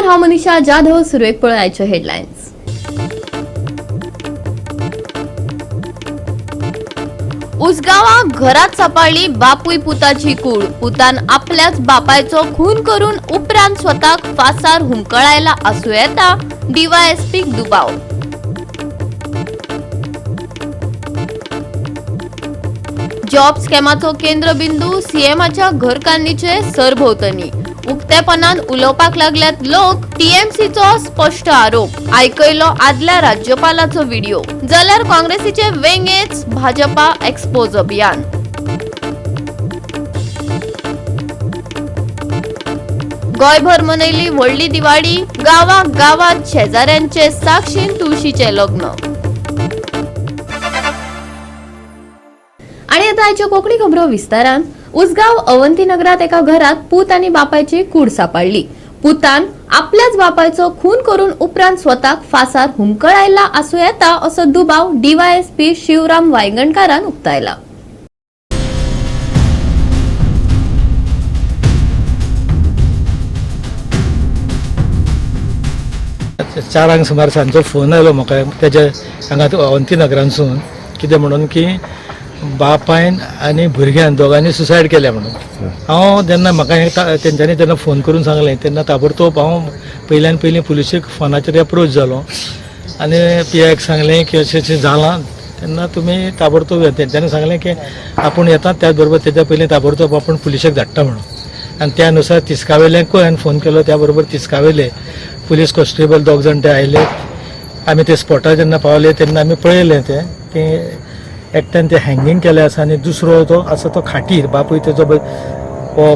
हांव मनीषा जाधव. सुरवेक पळोवयाच्यो हेडलायन्स. उसगांवा घरात सापडली बापूय पुताची कूड. पुतान आपल्याच बापायचो खून करून उपरांत स्वताक फासार हुमकळायला आसूं येता. डीवायएसपीक दुबाव. जॉब स्कॅमाचो केंद्रबिंदू सीएमाच्या घरकान्नीचे सरभोवतणी. उक्तेपणान उलोवपाक लागल्यात लोक. टीएमसीचो स्पष्ट आरोप. आयकयलो आदल्या राज्यपालाचो व्हिडिओ. जाल्यार काँग्रेसीचे वेंगेच भाजपा एक्सपोज अभियान. गोंयभर मनयली व्हडली दिवाळी. गांवां गांवांत शेजाऱ्यांचे साक्षीन तुळशीचे लग्न. आणि आता आयच्यो कोंकणी खबरो विस्तारान. उसगांव अवंतीनगरात एका घरात पूत आणि बापायची कूड सापडली. पुतान आपल्याच बापायचो खून करून उपरांत स्वताक फासार हुमकळायला आसूं येता असो दुबाव डीवायएसपी शिवराम वांयगणकारान उक्तायला. चारांक सुमार सांजचो फोन आयलो म्हाका तेज्या हांगा अवंतीनगरांसून. कितें म्हणून की बापायन आनी भुरग्यान दोगांनी सुसायड केल्या म्हणून. हांव जेन्ना म्हाका तेंच्यांनी तेन्ना फोन करून सांगलें तेन्ना ताबडतोब हांव पयल्यान पयलीं पुलिशेक फोनाचेर एप्रोच जालो आनी पीआयक सांगलें की अशें अशें जालां. तेन्ना तुमी ताबडतोब तेंच्यांनी सांगलें की आपूण येतात, त्याच बरोबर तेच्या पयलीं ताबडतोब आपूण पुलिशेक धाडटा म्हणून. आनी त्या अनुसार तिस्कावेल्यांकूय हांवें फोन केलो. त्या बरोबर तिस्कावेले पुलीस कॉन्स्टेबल दोग जाण ते आयले. आमी ते स्पॉटार जेन्ना पावले तेन्ना आमी पळयलें तें की एकट्यान ते हँगींग केले आसा आनी दुसरो तो आसा तो खाटीर. बापूय तेजो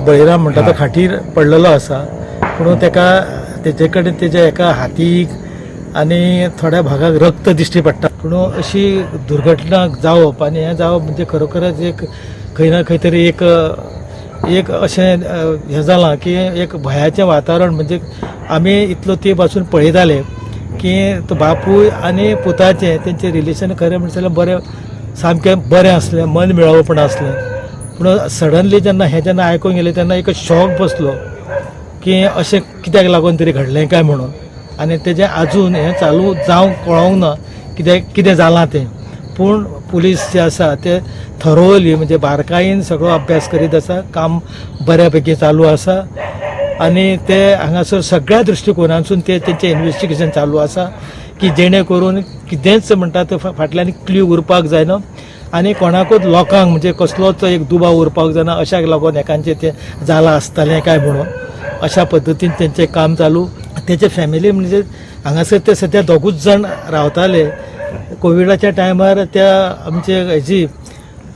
बळीराम म्हणटा तो खाटीर पडलेलो आसा. पूण तेजे कडेन तेज्या एका हातीक आनी थोड्या भागाक रक्त दिश्टी पडटा. पूण अशी दुर्घटना जावप आनी हें जावप म्हणजे खरोखरच एक खंय ना खंय तरी एक अशें हें जालां की एक भयाचें वातावरण. म्हणजे आमी इतलो ते पासून पळयताले की तो बापूय आनी पुताचें तेंचें रिलेशन खरें म्हणटा बरें सामकें बरें आसलें, मन मेळवपण आसलें. पूण सडनली जेन्ना आयकूंक गेलें तेन्ना एक शॉक बसलो की अशें कित्याक लागून तरी घडलें काय म्हणून. आनी तेजें आजून हें चालू जावंक कळोंक ना कितें जालां तें. पूण पुलीस जे आसा ते थरोवली म्हणजे बारकायेन सगळो अभ्यास करीत आसा. काम बऱ्या पैकी चालू आसा आनी ते हांगासर सगळ्या दृश्टिकोनांसून तेंचें इन्व्हेस्टिगेशन चालू आसा की जेणे करून कितेंच म्हणटा ते फाटल्यान क्ल्यू उरपाक जायना आनी कोणाकूच लोकांक म्हणजे कसलोच एक दुबाव उरपाक जायना अशाक लागून एकांचें तें जालां आसतलें काय म्हणून. अशा पद्दतीन तेंचें काम चालू. तेचे फॅमिली म्हणजे हांगासर ते सद्या दोगूच जाण रावताले. कोविडाच्या टायमार त्या आमचे हेजी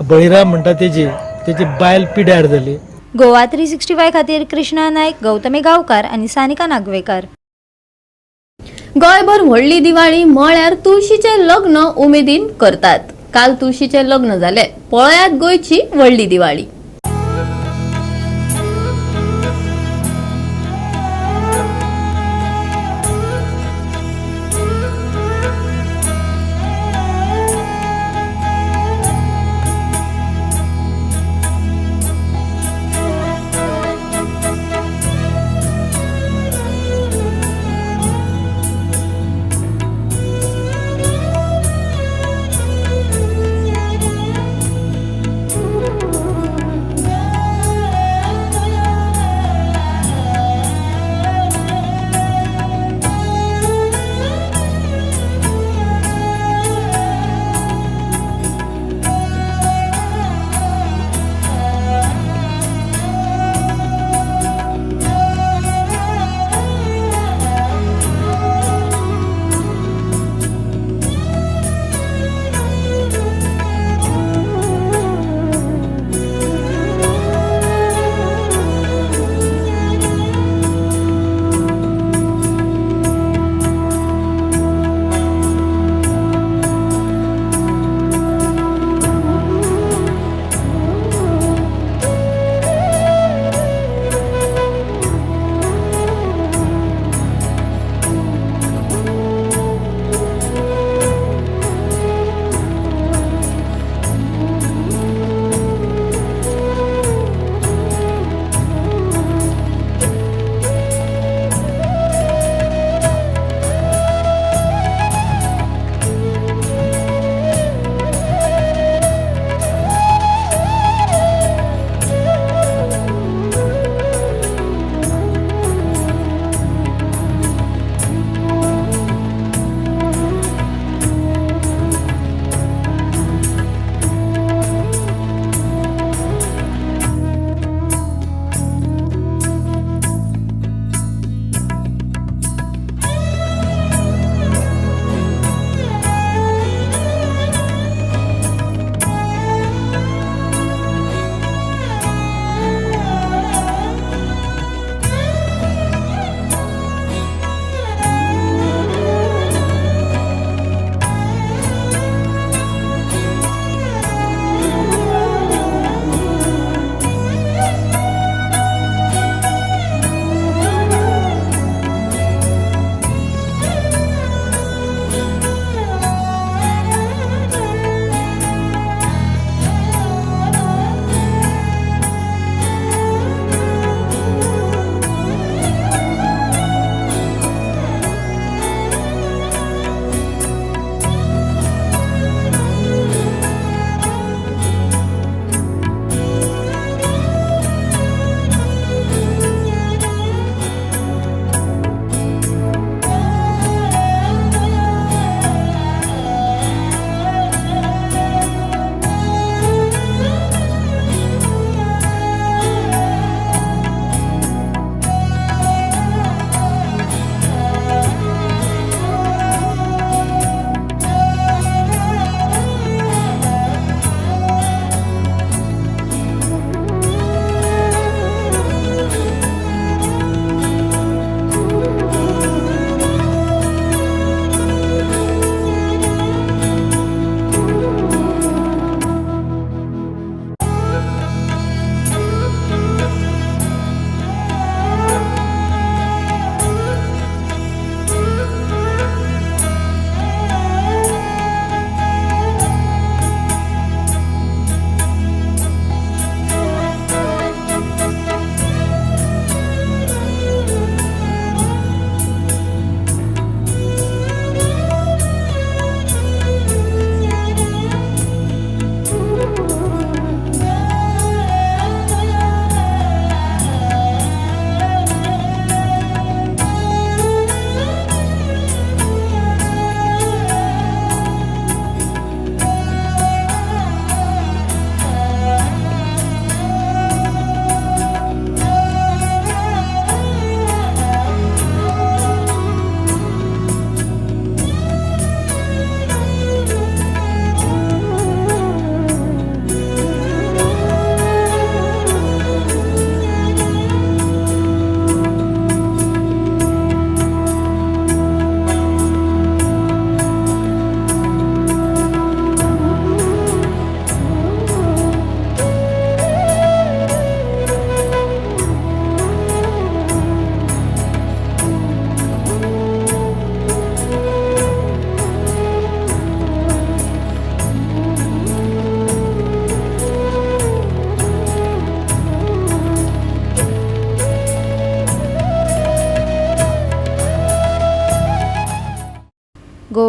बळीराम म्हणटा तेजी बायल पिड्यार जाली. गोवा 365 खातीर कृष्णा नायक, गौतमी गांवकार आनी सानिका नागवेकर. गोंयभर व्हडली दिवाळी म्हळ्यार तुळशीचे लग्न उमेदीन करतात. काल तुळशीचे लग्न जाले. पळयात गोंयची व्हडली दिवाळी.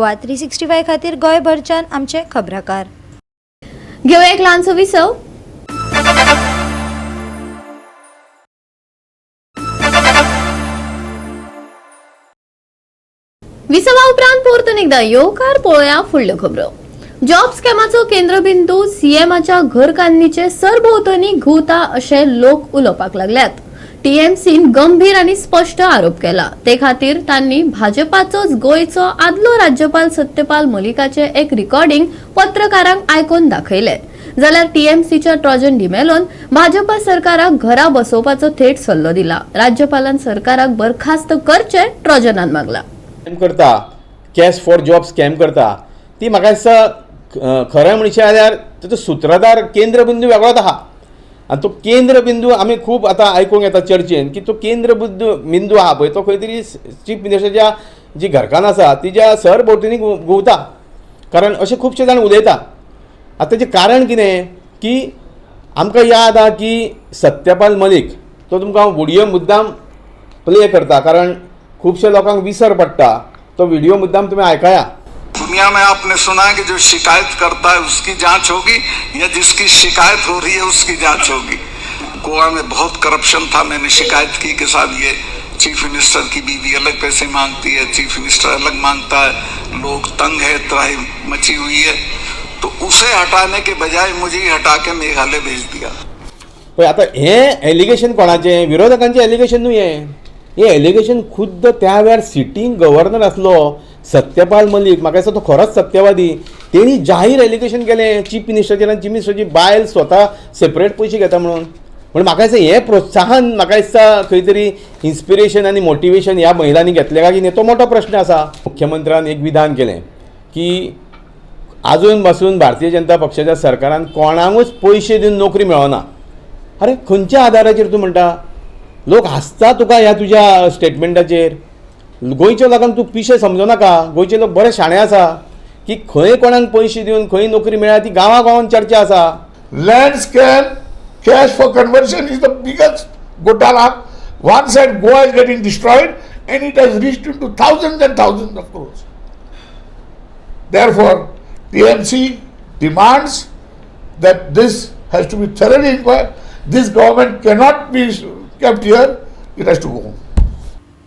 गोवा 365 खातीर गोंयभरच्यान आमचे खबराकार. घेऊया एक ल्हानसो विसव. विसवा उपरांत परतून एकदा येवकार पळोवया फुडल्यो खबरो. जॉब स्कॅमाचो केंद्रबिंदू सीएमाच्या घरकान्नीचे सरभोंवतणी घुंवता अशे लोक उलोवपाक लागल्यात. टीएमसीन गंभीर आणि स्पष्ट आरोप केला. ते खातीर तांणी भाजपाचोच गोंयचो आदलो राज्यपाल सत्यपाल मलिकाचे एक रिकॉर्डिंग पत्रकारांक आयकून दाखयले. जाल्यार टीएमसीच्या ट्रॉजन डिमेलोन भाजपा सरकाराक घरा बसोवपाचो थेट सल्लो दिला. राज्यपालान सरकाराक बरखास्त करचे ट्रॉजनान मागला. करता कॅश फॉर जॉब स्कॅम करता ती म्हाका दिसता खरें म्हणचे जाल्यार ताचो सूत्रधार केंद्र बिंदू वेगळोच आहा. आनी तो केंद्र बिंदू आमी खूब आतां आयकूंक येता चर्चेन की तो केंद्र बिंदू आहा पळय तो खंय तरी चीफ मिनिस्टराच्या जी घरकान्न आसा तिच्या सरभोंवतणी घुंवता. कारण अशें खुबशे जाण उलयता. आतां ताचें कारण कितें की आमकां याद आहा की सत्यपाल मलीक तो तुमकां हांव व्हिडियो मुद्दाम प्ले करता कारण खूबशे लोकांक विसर पडटा. तो व्हिडियो मुद्दाम तुम्ही आयकाया. दुनिया में आपने सुना है कि जो शिकायत करता है उसकी जांच होगी या जिसकी शिकायत हो रही है उसकी जांच होगी. गोवा में बहुत करप्शन था. मैंने शिकायत की कि साहब ये चीफ मिनिस्टर की बीवी अलग पैसे मांगती है, चीफ मिनिस्टर अलग मांगता है, लोग तंग है, त्राही मची हुई है. तो उसे हटाने के बजाय मुझे ही हटा के मेघालय भेज दिया. पण आता हे एलिगेशन कोणाचे? विरोधकांचे एलिगेशन न्हू हे एलिगेशन खुद्द त्या वेळार सिटींग गव्हर्नर आसलो सत्यपाल मलीक. म्हाका दिसता तो खरोच सत्यवादी. तेणी जाहीर एलिगेशन केलें चीफ मिनिस्टराचेर आनी चीफ मिनिस्टराची बायल स्वता सेपरेट पयशे घेता म्हणून. पण म्हाका दिसता हें प्रोत्साहन म्हाका दिसता खंय तरी इन्स्पिरेशन आनी मोटिवेशन ह्या महिलांनी घेतलें काय की तो मोठो प्रश्न आसा. मुख्यमंत्र्यान एक विधान केलें की आजून पासून भारतीय जनता पक्षाच्या सरकारान कोणाकूच पयशे दिवन नोकरी मेळना. अरे खंयच्या आदाराचेर तूं म्हणटा? लोक हसता तुका ह्या तुज्या स्टेटमेंटाचेर. गोंयच्या लोकांक तूं पिशे समजनाका. गोंयचे लोक बरे शाणे आसा की खंय कोणाक पयशे दिवन खंय नोकरी मेळ्ळ्या ती गांवा गांवांत चर्चा आसा. Land scam, cash for conversion is the biggest gotala. One side Goa is getting destroyed and it has reached into thousands and thousands of crores. Therefore, TMC demands that this has to be thoroughly inquired. This government cannot be kept here. It has to go home.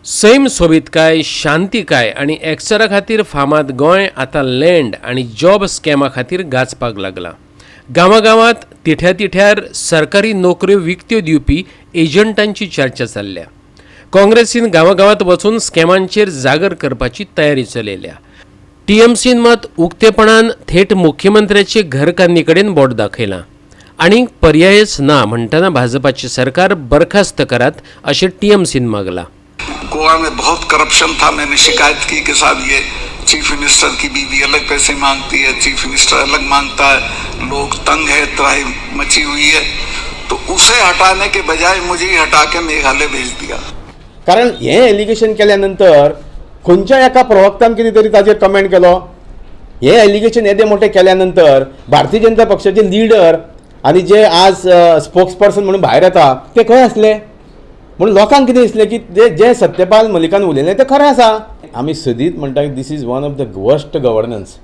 सैम सोबितकाय, शांतिकाय आणि एक्सरा खातीर फामाद गोंय आतां land आणि job स्कॅमा खातीर गाजपाक लागला. गांवागांवांत तिठ्या तिठ्यार सरकारी नोकऱ्यो विकत्यो दिवपी एजंटांची चर्चा चल्ल्या. काँग्रेसीन गांवागांवांत वचून स्कॅमांचेर जागर करपाची तयारी चलयल्या. टीएमसीन मात उक्तेपणान थेट मुख्यमंत्र्याचे घरकान्नी कडेन बोट दाखयलां. आणि पर्यायच ना म्हणटना भाजपाचे सरकार बरखास्त करात अशें टीएमसीन मागला. गोवा में बहुत करप्शन था. मैंने शिकायत की कि साहब ये चीफ मिनिस्टर की बीवी अलग पैसे मांगती है, चीफ मिनिस्टर अलग मांगता है, लोग तंग है, त्राही मची हुई है. तो उसे हटाने के बजाय मुझे ही हटा के मेघालय भेज दिया. कारण हे एलिगेशन केल्यानंतर खंयच्या एका प्रवक्त्यान कितें तरी ताचेर कमेंट केलो. हे एलिगेशन येदे मोठे केल्यानंतर भारतीय जनता पक्षाचे लीडर आनी जे आज स्पोक्स पर्सन म्हणून भायर येता ते खंय आसले म्हणून लोकांक कितें दिसलें की जे सत्यपाल मलिकान उलयलें तें खरें आसा. आमी सदींच म्हणटा की this is one of the worst governance.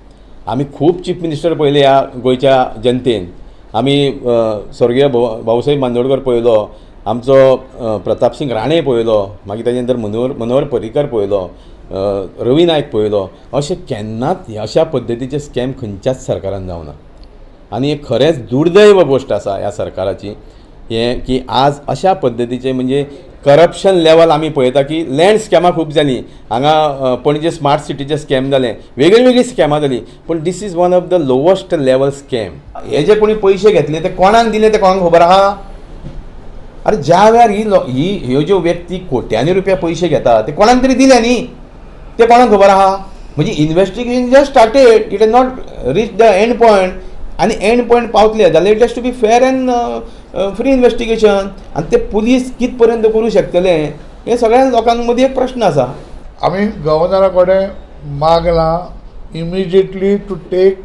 आमी खूब चीफ मिनिस्टर पळयले ह्या गोंयच्या जनतेन. आमी स्वर्गीय भाऊसाहेब बांदोडकर पळयलो, आमचो प्रताप सिंग राणे पळयलो, मागीर ताचे नंतर मनोहर पर्रीकर पळयलो, रवी नायक पळयलो. अशें केन्नाच अशा पद्दतीचे स्कॅम खंयच्याच सरकारान जावना. आनी एक खरेंच दुर्दैव गोश्ट आसा ह्या सरकाराची हें की आज अशा पद्दतीचे म्हणजे करप्शन लेवल आमी पळयता की लँड स्कॅमां खूब जालीं. हांगा पणजे स्मार्ट सिटीचे स्कॅम जाले, वेगळी स्कॅमां जालीं. पण this is one of the lowest level scam. हे जे कोणी पयशे घेतले ते कोणाक दिले ते कोणाक खबर आहा? अरे ज्या वेळार ह्यो ज्यो व्यक्ती कोट्यांनी रुपया पयशे घेता ते कोणाक तरी दिले न्ही, ते कोणाक खबर आहा? म्हणजे investigation just started, it has not reach the end point. आनी एंड पॉयंट पावतले जाल्यार it has to be fair and free investigation. आनी ते पुलीस कित पर्यंत करूं शकतले हे सगळ्या लोकांक मदीं एक प्रश्न आसा. आमी गव्हर्नरा कडेन मागला immediately to take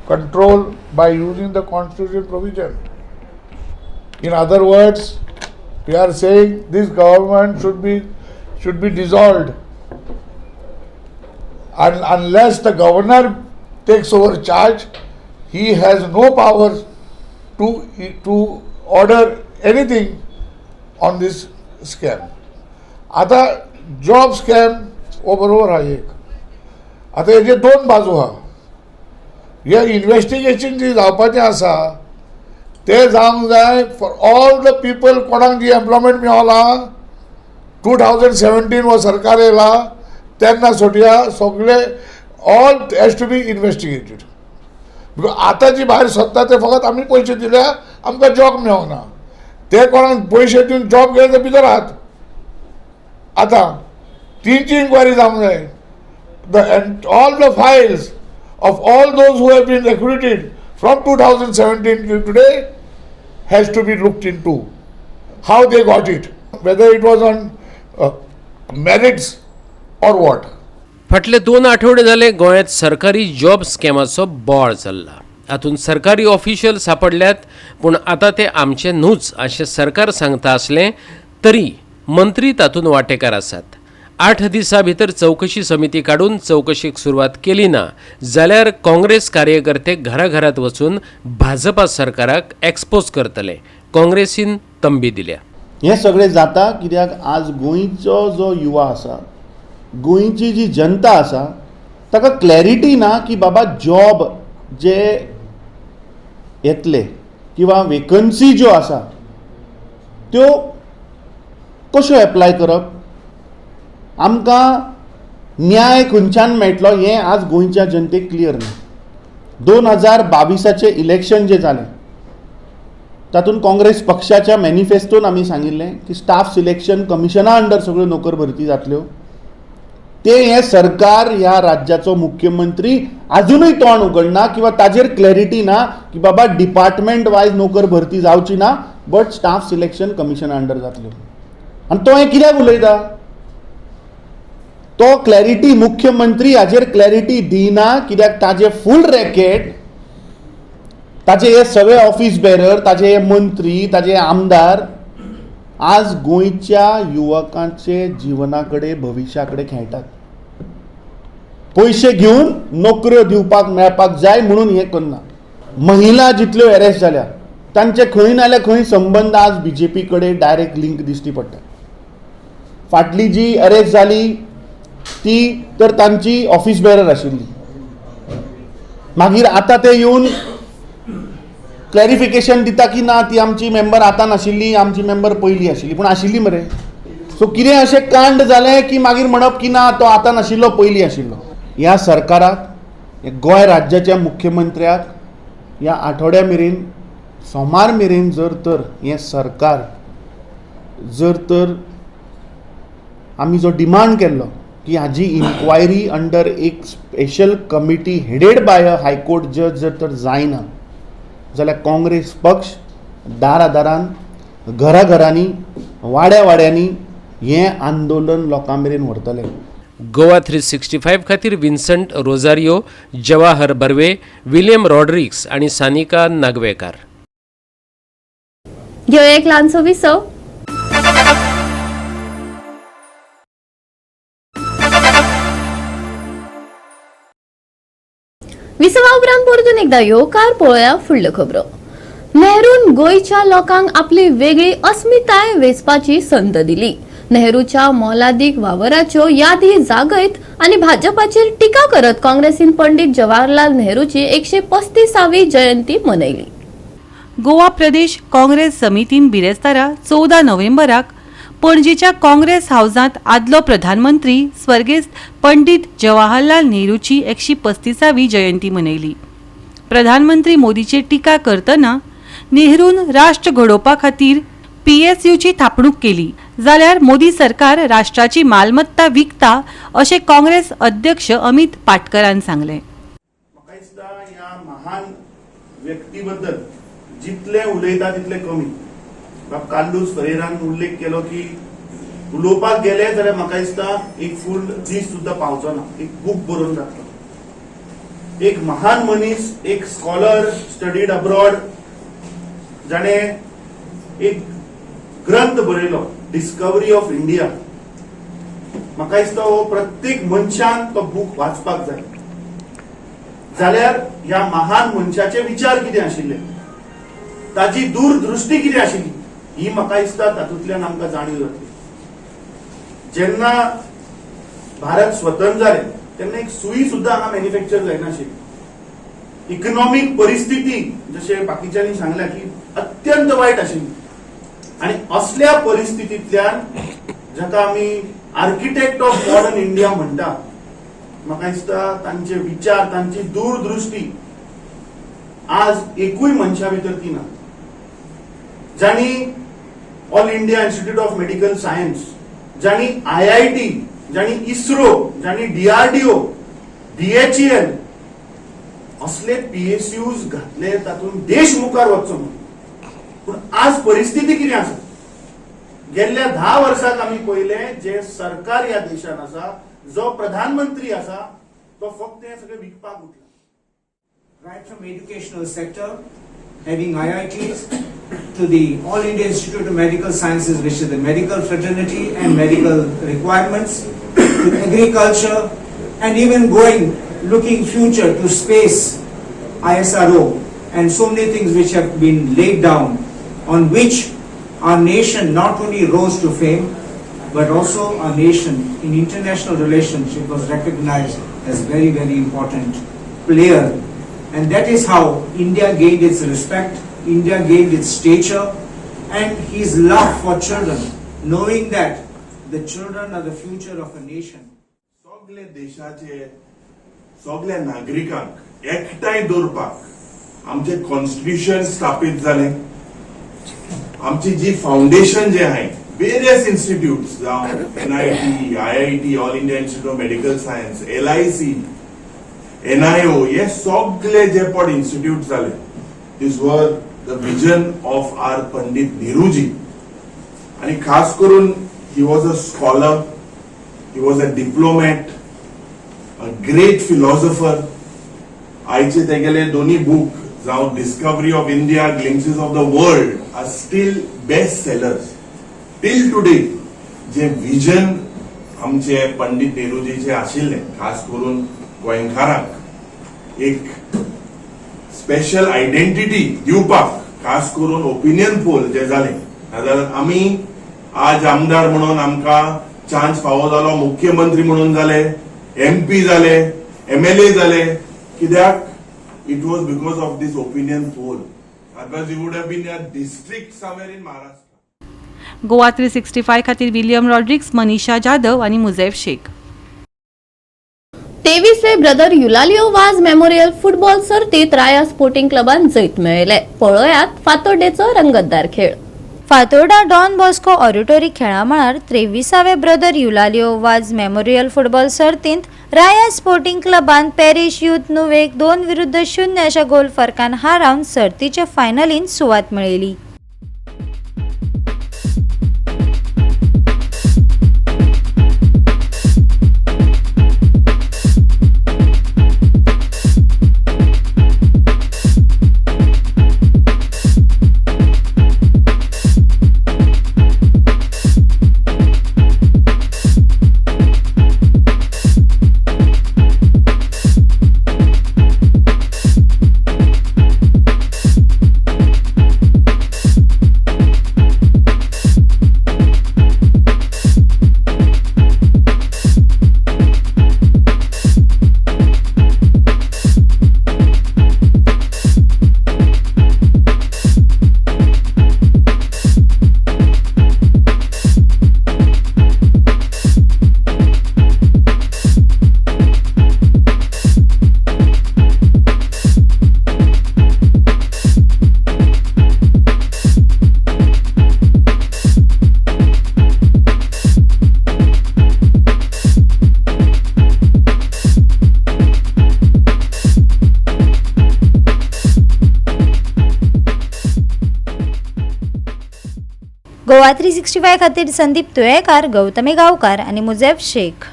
control by using the constitution provision. In other words, we are saying this government should be dissolved. unless the governor takes over charge, he has no power to order anything on this scam. आता job scam हो बरोबर हा एक. आता हेजे दोन बाजू हा. हे इन्व्हेस्टिगेशन जी जावपाचें आसा ते जावंक जाय फॉर ऑल द पीपल कोणाक जी एम्प्लॉयमेंट मेळला 2017 वो सरकार येयला तेन्ना सोडया सगळे all has to be investigated. Because आतां जी भायर सत्ता ते फकत आमी पयशे दिल्या आमकां जॉब मेळना. ते कोणाक पयशे दिवन जॉब घेवन ते भितर आहात. आतां तींची इन्क्वायरी जावंक जाय. All the Fayol's of all those who have been recruited from 2017 till today has to be looked into. How they got it, whether it was on merits or what. फाटले 2 आठवडे जाले गोंयांत सरकारी जॉब स्कॅमाचो बोळ चल्ला. हातूंत सरकारी ऑफिशियल सापडल्यात, पूण आतां ते आमचे न्हूच अशें सरकार सांगता आसलें तरी मंत्री तातूंत वांटेकार आसात. 8 दिसां भितर चवकशी समिती काडून चवकशीक सुरवात केली ना जाल्यार काँग्रेस कार्यकर्ते घराघरात वचून भाजपा सरकाराक एक्सपोज करतले. काँग्रेसीन तंबी दिल्या. हे सगळें जाता कित्याक आज गोंयचो जो युवा आसा, गोंयची जी जनता आसा ताका क्लॅरिटी ना की बाबा जॉब जे येतले किंवा वेकन्सी ज्यो आसा त्यो कश्यो एप्लाय करप, आमकां न्याय खंयच्यान मेळटलो हें आज गोंयच्या जनतेक क्लियर ना. 2022 इलेक्शन जे जालें तातूंत काँग्रेस पक्षाच्या मॅनिफेस्टोन आमी सांगिल्लें की स्टाफ सिलेक्शन कमिशना अंडर सगळ्यो नोकर भरती जातल्यो. ते हे सरकार ह्या राज्याचो मुख्यमंत्री अजूनय तोंड उगडना किंवा ताजेर क्लॅरिटी ना की बाबा डिपार्टमेंट वायज नोकर भरती जावची ना बट स्टाफ सिलेक्शन कमिशना अंडर जातल्यो. आनी तो हें कित्याक उलयता? तो क्लॅरिटी मुख्यमंत्री हाजेर क्लॅरिटी दिना कित्याक ताजे फूल रॅकेट, ताजे हे सगळे ऑफिस बेरर, ताजे हे मंत्री, ताजे आमदार आज गोंयच्या युवकांचे जिवनाकडे भविश्याकडे खेळटात. पयशे घेवन नोकऱ्यो दिवपाक मेळपाक जाय म्हणून हे करना. महिला जितल्यो अरेस्ट जाल्या तांचे खंय ना जाल्यार खंय संबंध आज बीजेपी कडेन डायरेक्ट लिंक दिसती पडटा. फाटली जी अरेस्ट जाली ती तर तांची ऑफिस बेरर आशिल्ली. मागीर आतां ते येवन क्लॅरिफिकेशन दिता की ना ती आमची मेंबर आतां नाशिल्ली, आमची मेंबर पयलीं आशिल्ली, पूण आशिल्ली मरे. सो कितें अशें कांड जालें की मागीर म्हणप की ना तो आतां नाशिल्लो पयलीं आशिल्लो. ह्या सरकाराक, गोंय राज्याच्या मुख्यमंत्र्याक ह्या आठवड्या मेरेन सोमार मेरेन जर तर हें सरकार जर तर आमी जो डिमांड केल्लो की हाजी इन्क्वायरी अंडर एक special committee headed by a high court जज जर तर जायना जाल्यार काँग्रेस पक्ष दारादारान, घराघरांनी, वाड्या वाड्यांनी हें आंदोलन लोकां मेरेन व्हरतले. गोवा 365 खातीर विन्संट रोजारियो, जवाहर बर्वे, विलियम रॉड्रिक्स आणि सानिका नागवेकार. घेऊया एक ल्हानसो विसव. विसवा उपरांत परतून एकदा येवकार पळोवया फुडल्यो खबरो. नेहरून गोंयच्या लोकांक आपली वेगळी अस्मिताय वेचपाची संद दिली. नेहरूच्या मोलादीक वावराच्यो यादी जागयत आनी भाजपाचेर टिका करत काँग्रेसीन पंडित जवाहरलाल नेहरूची 135वी जयंती मनयली. गोवा प्रदेश काँग्रेस समितीन बिरेस्तारा 14 नोव्हेंबराक पणजीच्या काँग्रेस हाऊसांत आदलो प्रधानमंत्री स्वर्गेस्त पंडित जवाहरलाल नेहरूची 135वी जयंती मनयली. प्रधानमंत्री मोदीचेर टिका करतना नेहरून राष्ट्र घडोवपा खातीर PSUची थापणूक केली जाल्यार मोदी सरकार राष्ट्राची मालमत्ता विकता अशें काँग्रेस अध्यक्ष अमित पाटकरान सांगलें. म्हाका दिसता ह्या महान व्यक्ती बद्दल जितले उलयता तितले कमी. कार्लोस फरेरान उल्लेख केलो की उलोवपाक गेले जाल्यार म्हाका दिसता एक फूल दीस सुद्दां पावचो ना, एक बूक बरोवन जातलो. एक महान मनीस, एक स्कॉलर, स्टडीड अब्रॉड, जाणे एक ग्रंथ बरयलो डिस्कवरी ऑफ इंडिया. म्हाका दिसता हो प्रत्येक मनशान तो बूक वाचपाक जाय. जाल्यार ह्या महान मनशाचे विचार कितें आशिल्ले, ताची दूरदृष्टी कितें आशिल्ली ही म्हाका दिसता तातूंतल्यान आमकां जाणीव जातली. जेन्ना भारत स्वतंत्र जाले तेन्ना एक सुई सुद्धा हांगा मॅन्युफॅक्चर जायनाशिल्ली. इकॉनॉमिक परिस्थिती जशें बाकीच्यांनी सांगल्या की अत्यंत वायट आशिल्ली. आणि असल्या परिस्थितींतल्यान जाका आमी आर्किटेक्ट ऑफ मॉडर्न इंडिया म्हणटा, म्हाका दिसता तांचे विचार, तांची दूरदृष्टी आज एकूय मनशा भितर ती ना. जाणी all India institute of medical science, जाणी IIT, जाणी इस्रो, जाणी DRDO, BHEL असले PSUs घातले तातून देश मुखार वचचो म्हणून. पण आज परिस्थिती कितें आसा, गेल्ल्या 10 वर्षांत आमी पळयले जे सरकार ह्या देशान आसा, जो प्रधानमंत्री आसा, तो फक्त हे सगळे विकपाक उठला. Right from educational sector, having IITs, to the All India Institute of Medical Sciences, which is the medical fraternity and medical requirements, to agriculture, and even looking future to space, ISRO, and so many things which have been laid down, on which our nation not only rose to fame, but also our nation in international relationship was recognized as very, very important player. And that is how India gained its respect, India gained its stature, and his love for children, knowing that the children are the future of a nation. सगळे देशाचे सगळ्या नागरिकांक एकठांय दवरपाक आमचे constitution स्थापीत जाले. आमची जी foundation जे आहे, वेरियस इन्स्टिट्यूट्स जावं NIT, IIT, all India institute of medical science, LIC, NIO, हे सगळे जे पड इन्स्टिट्यूट जाले, this were the vision of our Pandit Nehruji. आणि खास करून he was a scholar, he was a diplomat, a great philosopher. आयचे तेगेले दोन्ही बुक जावं discovery of India, glimpses of the world are still best sellers till today. जे vision आमचे पंडित नेहरूजीचे आशिल्ले, खास करून गोंयकारांक एक स्पेशल आयडेंटिटी दिवपाक, खास करून ओपिनियन पोल जे जाले, नाजाल्यार आमी आज आमदार म्हणून आमकां चान्स फावो जालो, मुख्यमंत्री म्हणून जाले, MP जाले, MLA जाले, कित्याक it was because of this opinion poll. Otherwise we would have been a district somewhere in Maharashtra. Goa 365 खातीर विलियम रॉड्रिक्स, मनीषा जाधव आणि मुझैफ Shaikh. 23वे brother Eulalio Vaz memorial football सर्तीत राया स्पोर्टिंग क्लबान जैत मेळयले. पळयात फातोड्डेचो रंगतदार खेळ. फातोर्डा डॉन बॉस्को ऑडिटोरी खेळामळार 23वे brother Eulalio Vaz memorial football सर्तींत राया स्पोर्टिंग क्लबान पॅरिश यूथ नुवेक 2-0 अशा गोल फरकान हारावन सर्तीच्या फायनलींत सुवात मेळयली. गोवा 365 खातीर संदीप तुयेकार, गौतमी गांवकार आणि मुझैफ शेख.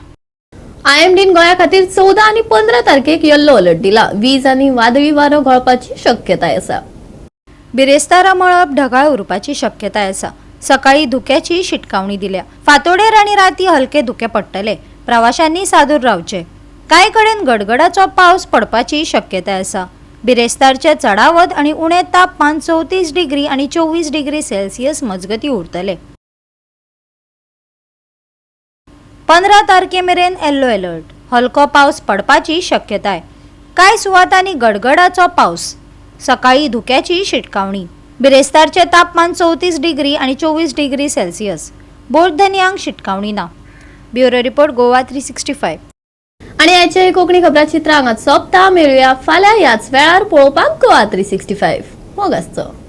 IMDन गोंया खातीर 14 आणि 15 तारखेक येल्लो अलर्ट दिला. वीज आणि वादळी वारो घोळपाची शक्यताय आसा. बिरेस्तारा मळब ढगाळ उरपाची शक्यताय आसा. सकाळी धुक्याची शिटकावणी दिल्या. फांतोडेर आणि राती हलके धुके पडटले. प्रवाशांनी सादूर रावचे. कांय कडेन गडगडाचो पावस पडपाची शक्यताय आसा. बिरेस्तारचे चडावत आणि उणे तापमान 34 डिग्री आणि 24 डिग्री सेल्सियस मजगती उरतले. 15 तारखेमेरेन येल्लो अलर्ट. हलको पावस पडपाची शक्यताय. कांय सुवातांनी गडगडाचो पावस. सकाळी धुक्याची शिटकावणी. बिरेस्तारचे तापमान 34 डिग्री आणि 24 डिग्री सेल्सियस. बोर्धन्यांक शिटकावणी ना. Bureau report Goa 365. आणि आजच्या कोंकणी खबराचित्र हांगाच सोंपता. मेळुया फाल्यां ह्याच वेळार पळोवपाक गोवा 365. मोग आसचो.